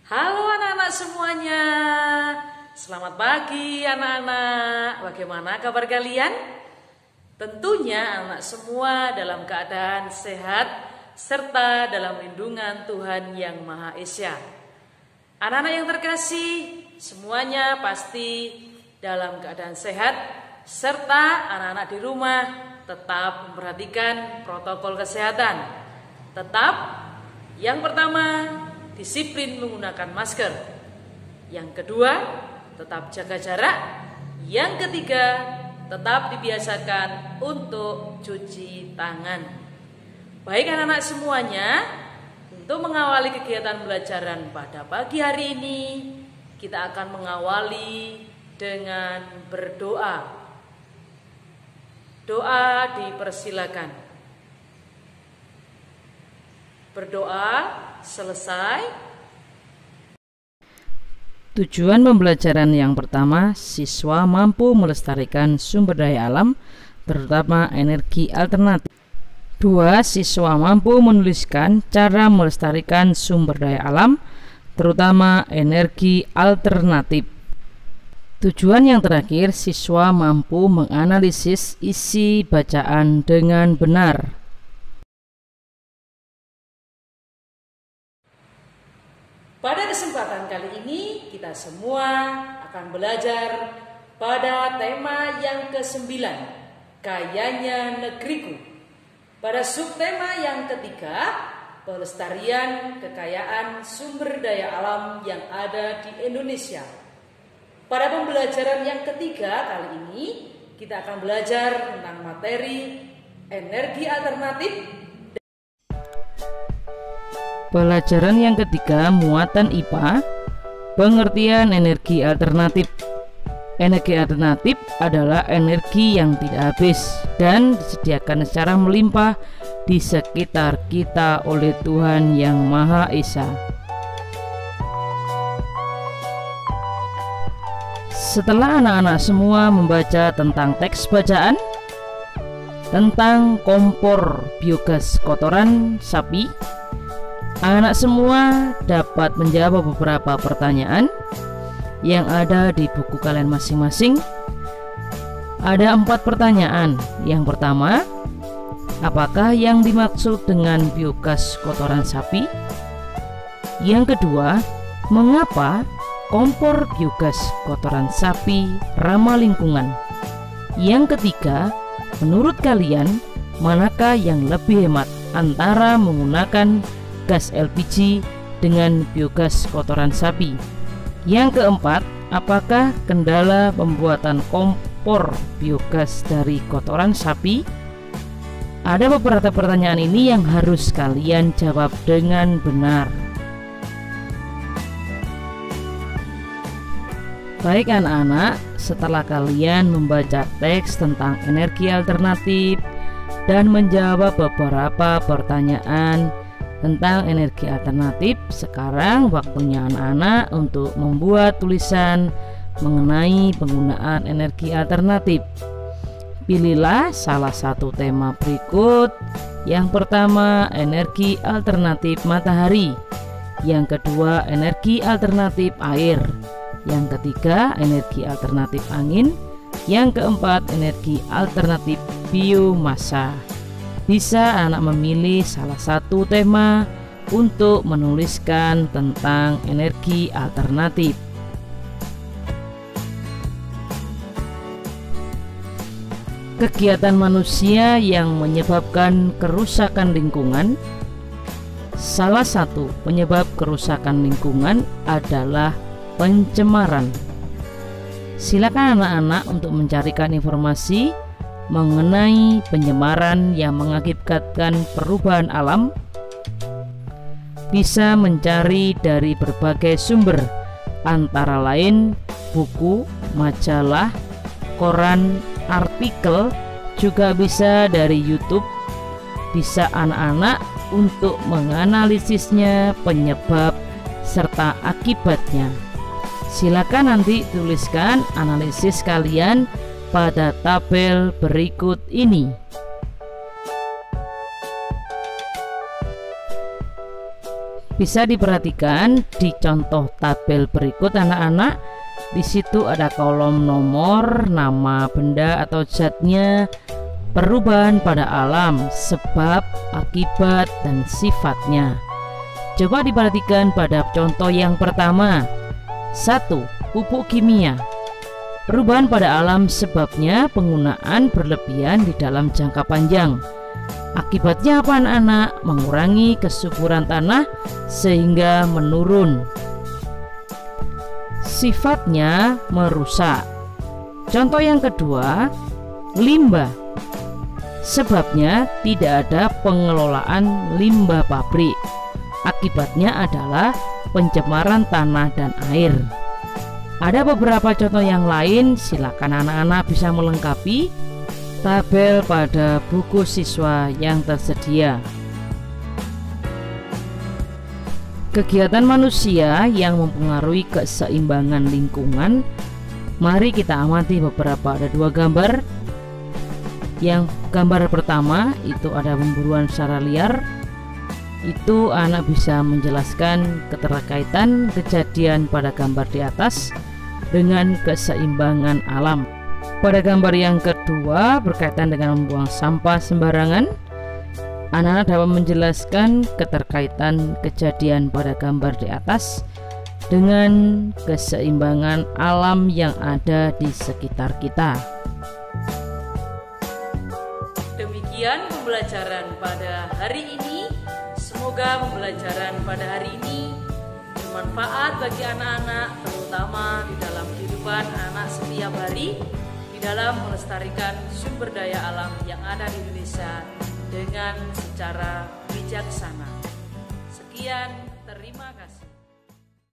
Halo anak-anak semuanya. Selamat pagi anak-anak. Bagaimana kabar kalian? Tentunya anak semua dalam keadaan sehat serta dalam lindungan Tuhan Yang Maha Esa. Anak-anak yang terkasih, semuanya pasti dalam keadaan sehat serta anak-anak di rumah tetap memperhatikan protokol kesehatan. Tetap yang pertama, disiplin menggunakan masker. Yang kedua, tetap jaga jarak. Yang ketiga, tetap dibiasakan untuk cuci tangan. Baik anak-anak semuanya, untuk mengawali kegiatan pembelajaran pada pagi hari ini, kita akan mengawali dengan berdoa. Doa dipersilakan. Berdoa selesai. Tujuan pembelajaran yang pertama, siswa mampu melestarikan sumber daya alam, terutama energi alternatif. 2. Siswa mampu menuliskan cara melestarikan sumber daya alam, terutama energi alternatif. Tujuan yang terakhir, siswa mampu menganalisis isi bacaan dengan benar. Pada kesempatan kali ini kita semua akan belajar pada tema yang ke-9, Kayanya Negeriku. Pada subtema yang ketiga, pelestarian kekayaan sumber daya alam yang ada di Indonesia. Pada pembelajaran yang ketiga kali ini kita akan belajar tentang materi energi alternatif. Pelajaran yang ketiga, muatan IPA, pengertian energi alternatif. Energi alternatif adalah energi yang tidak habis dan disediakan secara melimpah di sekitar kita oleh Tuhan Yang Maha Esa. Setelah anak-anak semua membaca tentang teks bacaan tentang kompor biogas kotoran sapi, anak semua dapat menjawab beberapa pertanyaan yang ada di buku kalian masing-masing. Ada 4 pertanyaan. Yang pertama, apakah yang dimaksud dengan biogas kotoran sapi? Yang kedua, mengapa kompor biogas kotoran sapi ramah lingkungan? Yang ketiga, menurut kalian manakah yang lebih hemat antara menggunakan gas LPG dengan biogas kotoran sapi? Yang keempat, apakah kendala pembuatan kompor biogas dari kotoran sapi? Ada beberapa pertanyaan ini yang harus kalian jawab dengan benar. Baik anak-anak, setelah kalian membaca teks tentang energi alternatif dan menjawab beberapa pertanyaan tentang energi alternatif, sekarang waktunya anak-anak untuk membuat tulisan mengenai penggunaan energi alternatif. Pilihlah salah satu tema berikut. Yang pertama, energi alternatif matahari. Yang kedua, energi alternatif air. Yang ketiga, energi alternatif angin. Yang keempat, energi alternatif biomasa. Bisa anak memilih salah satu tema untuk menuliskan tentang energi alternatif. Kegiatan manusia yang menyebabkan kerusakan lingkungan. Salah satu penyebab kerusakan lingkungan adalah pencemaran. Silakan anak-anak untuk mencarikan informasi mengenai pencemaran yang mengakibatkan perubahan alam. Bisa mencari dari berbagai sumber, antara lain buku, majalah, koran, artikel, juga bisa dari YouTube. Bisa anak-anak untuk menganalisisnya, penyebab serta akibatnya. Silakan nanti tuliskan analisis kalian pada tabel berikut ini. Bisa diperhatikan di contoh tabel berikut anak-anak. Di situ ada kolom nomor, nama benda atau zatnya, perubahan pada alam, sebab, akibat, dan sifatnya. Coba diperhatikan pada contoh yang pertama. 1. Pupuk kimia. Perubahan pada alam sebabnya penggunaan berlebihan di dalam jangka panjang. Akibatnya apa anak-anak? Mengurangi kesuburan tanah sehingga menurun. Sifatnya merusak. Contoh yang kedua, limbah. Sebabnya tidak ada pengelolaan limbah pabrik. Akibatnya adalah pencemaran tanah dan air. Ada beberapa contoh yang lain, silakan anak-anak bisa melengkapi tabel pada buku siswa yang tersedia. Kegiatan manusia yang mempengaruhi keseimbangan lingkungan. Mari kita amati beberapa. Ada 2 gambar. Yang gambar pertama itu ada pemburuan secara liar. Itu anak bisa menjelaskan keterkaitan kejadian pada gambar di atas dengan keseimbangan alam. Pada gambar yang kedua berkaitan dengan membuang sampah sembarangan, anak-anak dapat menjelaskan keterkaitan kejadian pada gambar di atas dengan keseimbangan alam yang ada di sekitar kita. Demikian pembelajaran pada hari ini. Semoga pembelajaran pada hari ini bermanfaat bagi anak-anak, terutama di dalam kehidupan anak setiap hari, dalam melestarikan sumber daya alam yang ada di Indonesia dengan secara bijaksana. Sekian, terima kasih.